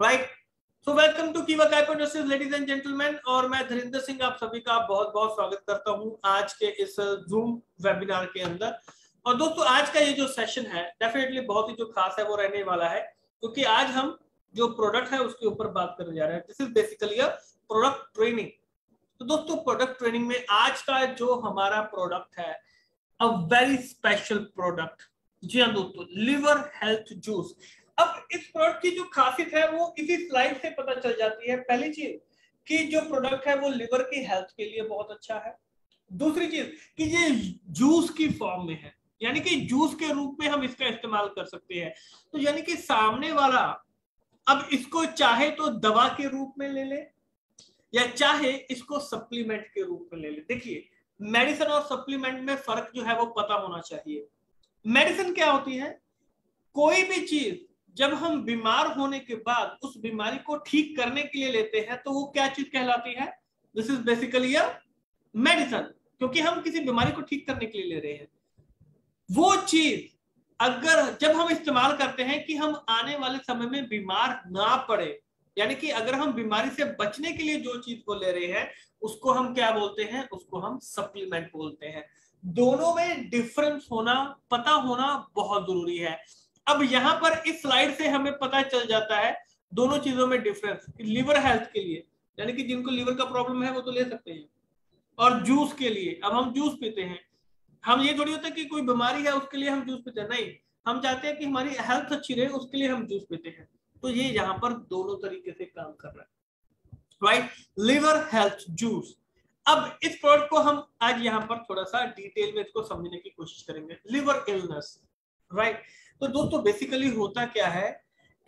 Right. So welcome to कीवा काइपोनेसिस ladies and gentleman, और मैं धीरेन्द्र सिंह आप सभी का बहुत बहुत स्वागत करता हूं आज के इस जूम वेबिनार के अंदर। और दोस्तों आज का ये जो सेशन है डेफिनेटली बहुत ही जो खास है वो रहने वाला है, क्योंकि आज हम जो प्रोडक्ट है उसके ऊपर बात करने जा रहे हैं। This is basically a product training. तो दोस्तों प्रोडक्ट ट्रेनिंग में आज का जो हमारा प्रोडक्ट है अ वेरी स्पेशल प्रोडक्ट। जी हाँ दोस्तों, लिवर हेल्थ जूस। अब इस प्रोडक्ट की जो खासियत है वो इसी स्लाइड से पता चल जाती है। पहली चीज कि जो प्रोडक्ट है वो लिवर की हेल्थ के लिए बहुत अच्छा है। दूसरी चीज कि ये जूस की फॉर्म में है, यानी कि जूस के रूप में हम इसका इस्तेमाल कर सकते हैं। तो यानी कि सामने वाला अब इसको चाहे तो दवा के रूप में ले ले या चाहे इसको सप्लीमेंट के रूप में ले ले। देखिए, मेडिसिन और सप्लीमेंट में फर्क जो है वो पता होना चाहिए। मेडिसिन क्या होती है? कोई भी चीज जब हम बीमार होने के बाद उस बीमारी को ठीक करने के लिए लेते हैं तो वो क्या चीज कहलाती है? This is basically a medicine, क्योंकि हम किसी बीमारी को ठीक करने के लिए ले रहे हैं। वो चीज अगर जब हम इस्तेमाल करते हैं कि हम आने वाले समय में बीमार ना पड़े, यानी कि अगर हम बीमारी से बचने के लिए जो चीज को ले रहे हैं उसको हम क्या बोलते हैं? उसको हम सप्लीमेंट बोलते हैं। दोनों में डिफरेंस होना, पता होना बहुत जरूरी है। अब यहां पर इस स्लाइड से हमें पता चल जाता है दोनों चीजों में डिफरेंस। लिवर हेल्थ के लिए यानी कि जिनको लिवर का प्रॉब्लम है वो तो ले सकते हैं, और जूस के लिए अब हम जूस पीते हैं। हम ये थोड़ी होता है कि कोई बीमारी है उसके लिए हम जूस पीते हैं, नहीं, हम चाहते हैं कि हमारी हेल्थ अच्छी रहे उसके लिए हम जूस पीते हैं। तो ये यहाँ पर दोनों तरीके से काम कर रहा है, राइट। Liver health juice. अब इस प्रोडक्ट को हम आज यहाँ पर थोड़ा सा डिटेल में इसको समझने की कोशिश करेंगे। Liver illness, right. तो दोस्तों बेसिकली होता क्या है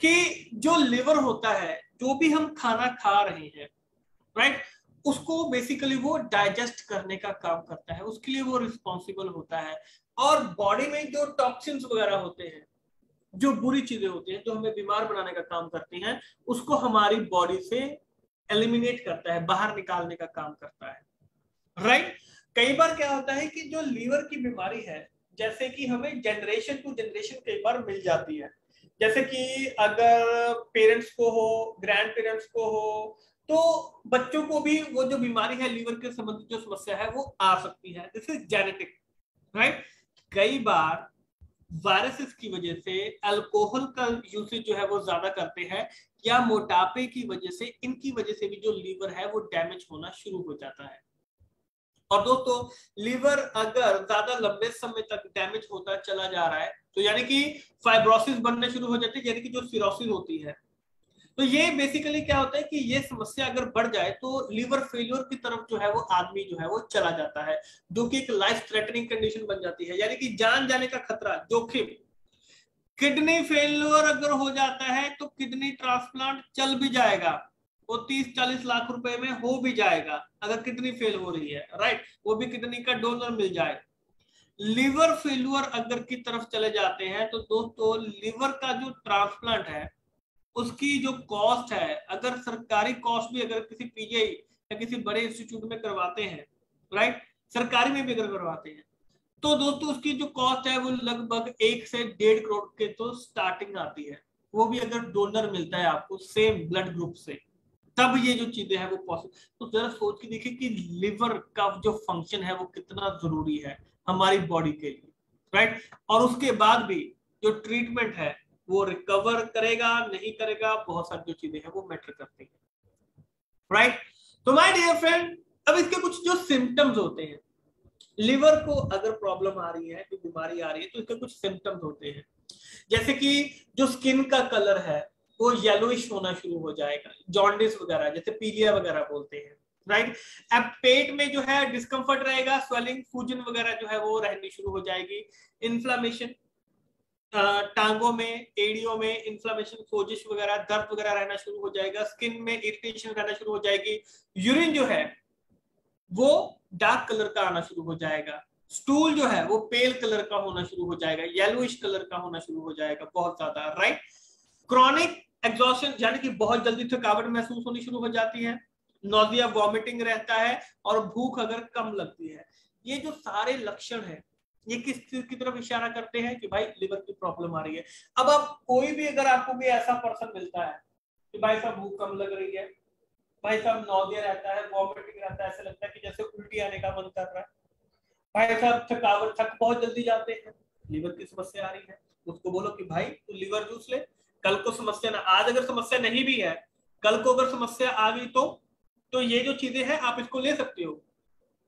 कि जो लिवर होता है, जो भी हम खाना खा रहे हैं, राइट, उसको बेसिकली वो डाइजेस्ट करने का काम करता है, उसके लिए वो रिस्पॉन्सिबल होता है। और बॉडी में जो टॉक्सिन्स वगैरह होते हैं, जो बुरी चीजें होती हैं जो हमें बीमार बनाने का काम करती हैं, उसको हमारी बॉडी से एलिमिनेट करता है, बाहर निकालने का काम करता है, राइट। कई बार क्या होता है कि जो लीवर की बीमारी है, जैसे कि हमें जनरेशन टू जनरेशन कई बार मिल जाती है। जैसे कि अगर पेरेंट्स को हो, ग्रैंड पेरेंट्स को हो, तो बच्चों को भी वो जो बीमारी है लीवर के संबंधित जो समस्या है वो आ सकती है। This is genetic, right. कई बार वायरसेस की वजह से, अल्कोहल का यूसेज जो है वो ज्यादा करते हैं, या मोटापे की वजह से, इनकी वजह से भी जो लीवर है वो डैमेज होना शुरू हो जाता है। और दोस्तों लीवर अगर ज्यादा लंबे समय तक डैमेज होता चला जा रहा है तो यानी कि फाइब्रोसिस बनने शुरू हो जाती है, यानी कि जो सिरोसिस होती है। तो ये बेसिकली क्या होता है कि ये समस्या अगर बढ़ जाए तो लीवर फेलियर की तरफ जो है वो आदमी जो है वो चला जाता है, जो कि एक लाइफ थ्रेटनिंग कंडीशन बन जाती है, यानी कि जान जाने का खतरा, जोखिम। किडनी फेलियर अगर हो जाता है तो किडनी ट्रांसप्लांट चल भी जाएगा, वो 30-40 लाख रुपए में हो भी जाएगा अगर किडनी फेल हो रही है, राइट, वो भी किडनी का डोनर मिल जाए। लिवर फेलियर अगर की तरफ चले जाते हैं तो दोस्तों लिवर का जो ट्रांसप्लांट है उसकी जो कॉस्ट है, अगर सरकारी कॉस्ट भी अगर किसी पीजीआई या किसी बड़े इंस्टीट्यूट में करवाते हैं, राइट, सरकारी में भी अगर करवाते हैं, तो दोस्तों उसकी जो कॉस्ट है वो लगभग 1 से 1.5 करोड़ के तो स्टार्टिंग आती है। वो भी अगर डोनर मिलता है आपको सेम ब्लड ग्रुप से, तब ये जो चीजें हैं वो पॉसिबल। तो जरा सोच के देखिए कि लिवर का जो फंक्शन है वो कितना जरूरी है हमारी बॉडी के लिए, राइट। और उसके बाद भी जो ट्रीटमेंट है वो रिकवर करेगा नहीं करेगा, बहुत सारी जो चीजें हैं वो मैटर करती है, राइट। तो माय डियर फ्रेंड, अब इसके कुछ जो सिम्टम्स होते हैं, लिवर को अगर प्रॉब्लम आ रही है, कोई बीमारी आ रही है, तो इसके कुछ सिम्टम्स होते हैं। जैसे कि जो स्किन का कलर है वो येलोइश होना शुरू हो जाएगा, जॉन्डिस वगैरह, जैसे पीलिया वगैरह बोलते हैं, राइट। अब पेट में जो है डिस्कम्फर्ट रहेगा, स्वेलिंग, सूजन वगैरह जो है वो रहनी शुरू हो जाएगी। इन्फ्लामेशन, टांगों में, एड़ियों में इन्फ्लामेशन, सोजिश वगैरह, दर्द वगैरह रहना शुरू हो जाएगा। स्किन में इरिटेशन रहना शुरू हो जाएगी। यूरिन जो है वो डार्क कलर का आना शुरू हो जाएगा। स्टूल जो है वो पेल कलर का होना शुरू हो जाएगा, येलोइश कलर का होना शुरू हो जाएगा बहुत ज्यादा, राइट। क्रॉनिक एग्जॉस्शन, यानी कि बहुत जल्दी थकावट महसूस होनी शुरू हो जाती है। नोजिया, वॉमिटिंग रहता है, और भूख अगर कम लगती है। ये जो सारे लक्षण हैं ये किस चीज की तरफ इशारा करते हैं कि भाई लिवर की प्रॉब्लम आ रही है। अब आप कोई भी, अगर आपको भी ऐसा पर्सन मिलता है कि भाई साहब भूख कम लग रही है, भाई साहब नौदिया रहता है, वॉमिटिंग रहता है, ऐसा लगता है कि जैसे उल्टी आने का मन कर रहा है, भाई साहब थकावट, थक बहुत जल्दी जाते हैं, लीवर की समस्या आ रही है, उसको बोलो कि भाई तू लीवर जूस ले, कल को समस्या ना, आज अगर समस्या नहीं भी है, कल को अगर समस्या आ गई तो ये जो चीजें हैं आप इसको ले सकते हो।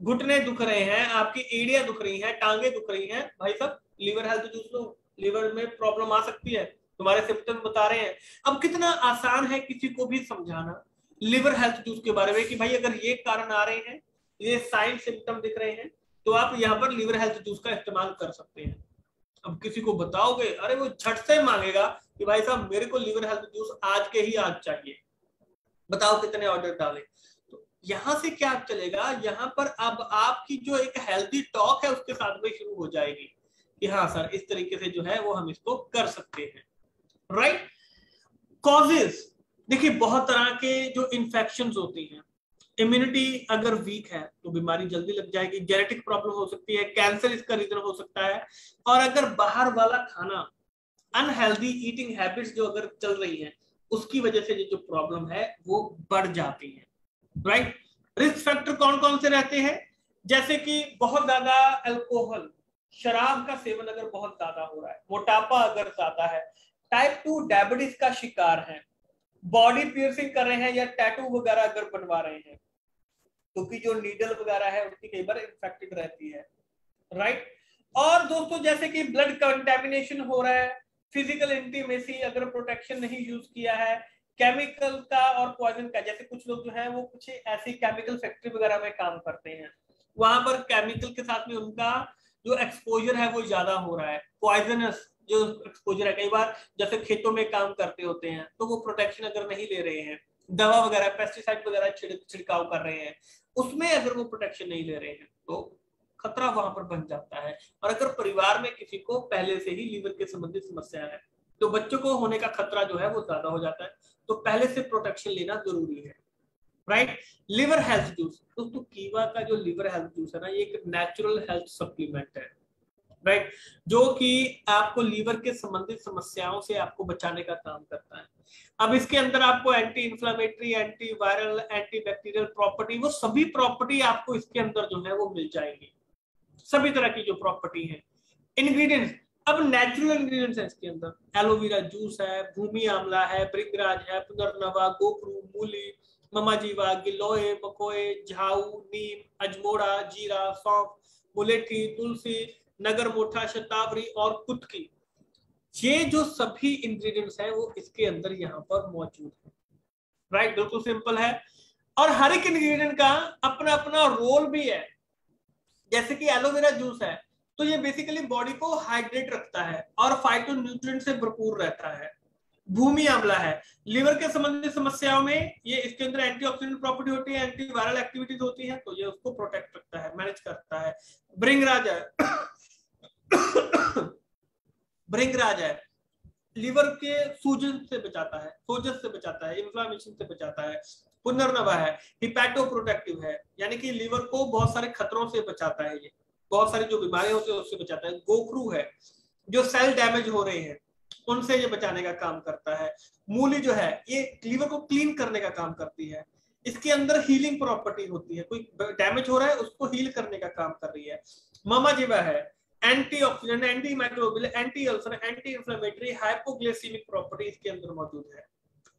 घुटने दुख रहे हैं, आपकी एड़ियां दुख रही हैं, टांगे दुख रही हैं, भाई साहब लीवर हेल्थ जूस लो, लीवर में प्रॉब्लम आ सकती है, तुम्हारे सिम्टम बता रहे हैं। अब कितना आसान है किसी को भी समझाना लिवर हेल्थ जूस के बारे में कि भाई अगर ये कारण आ रहे हैं, ये साइन सिम्टम दिख रहे हैं, तो आप यहाँ पर लिवर हेल्थ जूस का इस्तेमाल कर सकते हैं। अब किसी को बताओगे, अरे वो झट से मांगेगा कि भाई साहब मेरे को लिवर हेल्थ जूस आज के ही आज चाहिए, बताओ कितने ऑर्डर डालें। तो यहां से क्या चलेगा, यहाँ पर अब आपकी जो एक हेल्थी टॉक है उसके साथ में शुरू हो जाएगी कि हाँ सर इस तरीके से जो है वो हम इसको कर सकते हैं, राइट। कॉजेस, देखिए बहुत तरह के जो इन्फेक्शंस होती हैं, इम्यूनिटी अगर वीक है तो बीमारी जल्दी लग जाएगी, जेनेटिक प्रॉब्लम हो सकती है, कैंसर इसका रीजन हो सकता है, और अगर बाहर वाला खाना, अनहेल्दी ईटिंग हैबिट्स जो अगर चल रही हैं, उसकी वजह से जो प्रॉब्लम है वो बढ़ जाती है, राइट। रिस्क फैक्टर कौन कौन से रहते हैं, जैसे कि बहुत ज्यादा अल्कोहल, शराब का सेवन अगर बहुत ज्यादा हो रहा है, मोटापा अगर ज्यादा है, टाइप 2 डायबिटीज का शिकार है, बॉडी पियर्सिंग कर रहे हैं या टैटू वगैरह अगर बनवा रहे हैं, क्योंकि जो नीडल वगैरह है उसकी कई बार इन्फेक्टेड रहती है, राइट। और दोस्तों जैसे कि ब्लड कंटेमिनेशन हो रहा है, फिजिकल इंटीमेसी अगर प्रोटेक्शन नहीं यूज किया है, केमिकल का और पॉइजन का, जैसे कुछ लोग जो है वो कुछ ऐसी केमिकल फैक्ट्री वगैरह में काम करते हैं, वहां पर केमिकल के साथ में उनका जो एक्सपोजर है वो ज्यादा हो रहा है, पॉइजनस जो एक्सपोजर है, कई बार जैसे खेतों में काम करते होते हैं तो वो प्रोटेक्शन अगर नहीं ले रहे हैं, दवा वगैरह पेस्टिसाइड वगैरह छिड़काव कर रहे हैं, उसमें अगर वो प्रोटेक्शन नहीं ले रहे हैं तो खतरा वहां पर बन जाता है। और अगर परिवार में किसी को पहले से ही लीवर के संबंधित समस्या है तो बच्चों को होने का खतरा जो है वो ज्यादा हो जाता है, तो पहले से प्रोटेक्शन लेना जरूरी है, राइट। लिवर हेल्थ जूस, दोस्तों कीवा का जो लिवर हेल्थ जूस है ना, ये एक नेचुरल हेल्थ सप्लीमेंट है, राइट, जो कि आपको लीवर के संबंधित समस्याओं से आपको बचाने का काम करता है। अब इसके अंदर आपको anti inflammatory, anti viral, anti bacterial property, वो सभी प्रॉपर्टी आपको इसके अंदर जो है वो मिल जाएगी, सभी तरह की जो प्रॉपर्टी है। इंग्रेडिएंट्स, अब नेचुरल इंग्रेडिएंट्स है इसके अंदर, एलोवेरा जूस है, भूमि आंवला है, भृंगराज है, पुनर्नवा, गोखरू, मूली, ममाजीवा, गिलोय, मकोए, झाऊ, नीम, अजमोड़ा, जीरा, सौंफ, मुलेठी, तुलसी, नगर मोठा, शतावरी और कुटकी, ये जो सभी इंग्रेडिएंट्स हैं वो इसके अंदर यहाँ पर मौजूद है, राइट। बिल्कुल सिंपल है, और हर एक इंग्रेडिएंट का अपना अपना रोल भी है। जैसे कि एलोवेरा जूस है तो ये बेसिकली बॉडी को हाइड्रेट रखता है और फाइटोन्यूट्रिएंट से भरपूर रहता है। भूमि आंवला है, लिवर के संबंधित समस्याओं में ये, इसके अंदर एंटीऑक्सीडेंट प्रॉपर्टी होती है, एंटीवायरल एक्टिविटीज होती है, तो ये उसको प्रोटेक्ट रखता है, मैनेज करता है। भृंगराज है भृंगराज है, लिवर के सूजन से बचाता है, सोजस से बचाता है, इन्फ्लामेशन से बचाता है। पुनर्नवा है, हिपैटो प्रोटेक्टिव है, यानी कि लिवर को बहुत सारे खतरों से बचाता है, ये बहुत सारी जो बीमारियां होती है उससे बचाता है। गोखरू है, जो सेल डैमेज हो रहे हैं उनसे ये बचाने का काम करता है। मूली जो है ये लिवर को क्लीन करने का काम करती है, इसके अंदर हीलिंग प्रॉपर्टी होती है, कोई डैमेज हो रहा है उसको हील करने का काम कर रही है। ममाजीवा है, antioxidant, anti microbial, anti ulcer, anti inflammatory, hypoglycaemic property इसके अंदर मौजूद है।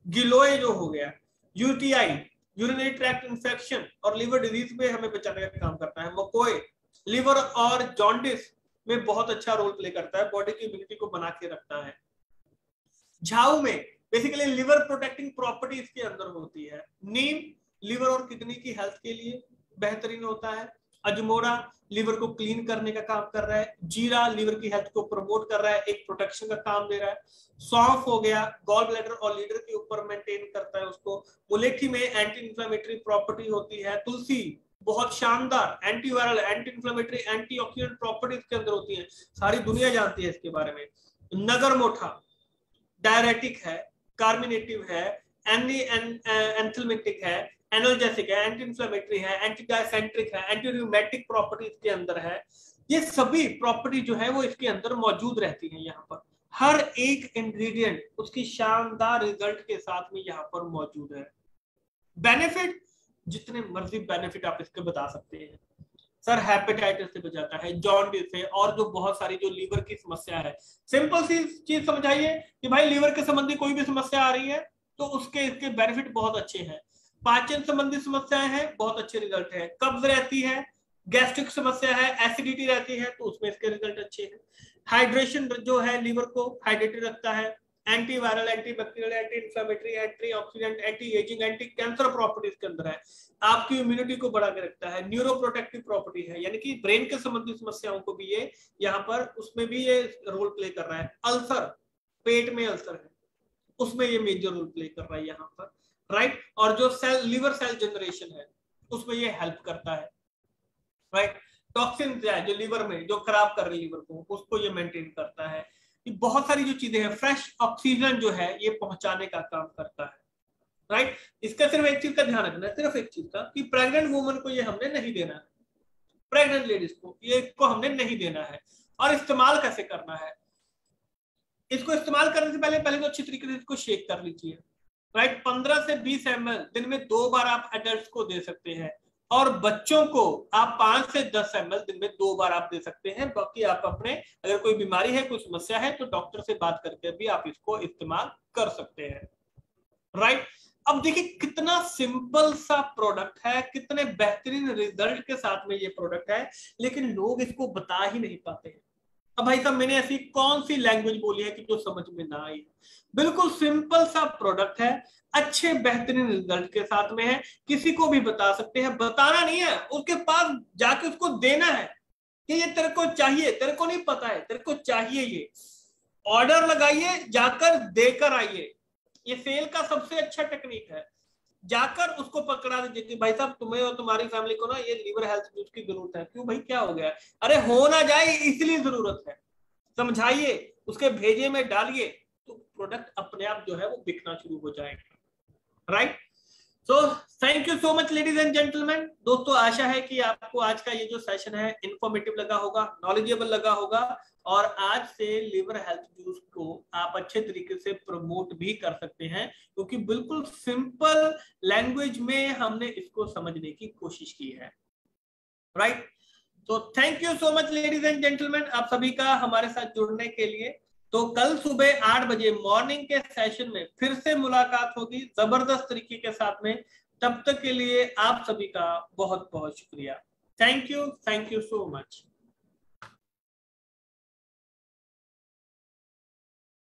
गिलोय जो हो गया, यूटीआई, यूरिनरी ट्रैक्ट इंफेक्शन और लिवर डिजीज में हमें बचाने का काम करता है। मकोए लिवर और जॉन्डिस में बहुत अच्छा रोल प्ले करता है, बॉडी की इम्यूनिटी को बना के रखता है। झाऊ में बेसिकली लिवर प्रोटेक्टिंग प्रॉपर्टी इसके अंदर होती है। नीम लिवर और किडनी की हेल्थ के लिए बेहतरीन होता है। अजमोड़ा लिवर को क्लीन करने का काम कर रहा है। जीरा लिवर की हेल्थ को प्रमोट कर रहा है, एक प्रोटेक्शन का काम दे रहा है। सौंफ हो गया, गॉल ब्लैडर और लीडर के ऊपर मेंटेन करता है उसको। मुलेठी में एंटी इंफ्लेमेटरी प्रॉपर्टी होती है। तुलसी बहुत शानदार antiviral, anti inflammatory, antioxidant property इसके अंदर होती है, सारी दुनिया जानती है इसके बारे में। नगर मोठा डायरेटिक है, कार्मिनेटिव है, एंथलमेटिक है, एनर्जेटिक है, एंटी इंफ्लेमेटरी है, एंटी डायसेंट्रिक है, एंटी रूमेटिक प्रॉपर्टी इसके अंदर है। ये सभी प्रॉपर्टी जो है वो इसके अंदर मौजूद रहती है यहाँ पर। हर एक इंग्रेडिएंट उसकी शानदार रिजल्ट के साथ में यहाँ पर मौजूद है। बेनिफिट, जितने मर्जी बेनिफिट आप इसके बता सकते हैं। सर हेपेटाइटिस से बचाता है, जॉन्डिस से, और जो बहुत सारी जो लीवर की समस्या है। सिंपल सी चीज समझाइए कि भाई लीवर के संबंधी कोई भी समस्या आ रही है तो उसके इसके बेनिफिट बहुत अच्छे हैं। पाचन संबंधी समस्याएं हैं, बहुत अच्छे रिजल्ट है। कब्ज रहती है, गैस्ट्रिक समस्या है, एसिडिटी रहती है, तो उसमें इसके रिजल्ट अच्छे हैं। हाइड्रेशन जो है लीवर को हाइड्रेटेड रखता है। Anti viral, anti bacterial, anti inflammatory, anti oxidant, anti ageing, anti cancer properties के अंदर है। आपकी इम्यूनिटी को बढ़ा के रखता है। न्यूरो प्रोटेक्टिव प्रॉपर्टी है, यानी कि ब्रेन के संबंधित समस्याओं को भी ये यहाँ पर उसमें भी ये रोल प्ले कर रहा है। अल्सर, पेट में अल्सर है, उसमें ये मेजर रोल प्ले कर रहा है यहाँ पर, राइट। और जो सेल लीवर सेल जनरेशन है उसमें ये हेल्प करता है, राइट। टॉक्सिन है जो लीवर में जो खराब कर रही है लीवर को, उसको ये मेंटेन करता है। ये बहुत सारी जो चीजें हैं, फ्रेश ऑक्सीजन जो है ये पहुंचाने का काम करता है, राइट। इसका सिर्फ एक चीज का ध्यान रखना है, सिर्फ एक चीज का, कि प्रेग्नेंट वुमन को ये हमने नहीं देना है, प्रेग्नेंट लेडीज को ये को हमने नहीं देना है। और इस्तेमाल कैसे करना है, इसको इस्तेमाल करने से पहले पहले तो अच्छी तरीके से इसको शेक कर लीजिए, राइट। 15 से 20 ml दिन में 2 बार आप एडल्ट को दे सकते हैं, और बच्चों को आप 5 से 10 ml दिन में 2 बार आप दे सकते हैं। बाकी आप अपने अगर कोई बीमारी है, कोई समस्या है, तो डॉक्टर से बात करके भी आप इसको इस्तेमाल कर सकते हैं, राइट। अब देखिए कितना सिंपल सा प्रोडक्ट है, कितने बेहतरीन रिजल्ट के साथ में ये प्रोडक्ट है, लेकिन लोग इसको बता ही नहीं पाते हैं। अब भाई साहब मैंने ऐसी कौन सी लैंग्वेज बोली है कि जो समझ में ना आई? बिल्कुल सिंपल सा प्रोडक्ट है, अच्छे बेहतरीन रिजल्ट के साथ में है, किसी को भी बता सकते हैं। बताना नहीं है, उसके पास जाके उसको देना है कि ये तेरे को चाहिए, तेरे को नहीं पता है, तेरे को चाहिए, ये ऑर्डर लगाइए, जाकर देकर आइए। ये सेल का सबसे अच्छा टेक्निक है, जाकर उसको पकड़ा दीजिए कि भाई साहब तुम्हें और तुम्हारी फैमिली को ना ये लीवर हेल्थ जूस की जरूरत है। क्यों भाई, क्या हो गया? अरे हो ना जाए इसलिए जरूरत है, समझाइए, उसके भेजे में डालिए, तो प्रोडक्ट अपने आप जो है वो बिकना शुरू हो जाएगा, right. So thank you so much ladies and gentleman. दोस्तों आशा है कि आपको आज का ये जो सेशन है इंफॉर्मेटिव लगा होगा, नॉलेजेबल लगा होगा, और आज से लीवर हेल्थ जूस को आप अच्छे तरीके से प्रमोट भी कर सकते हैं, क्योंकि बिल्कुल सिंपल लैंग्वेज में हमने इसको समझने की कोशिश की है, राइट। तो thank you so much ladies and gentleman, आप सभी का हमारे साथ जुड़ने के लिए। तो कल सुबह 8 बजे मॉर्निंग के सेशन में फिर से मुलाकात होगी जबरदस्त तरीके के साथ में। तब तक के लिए आप सभी का बहुत बहुत शुक्रिया। Thank you so much.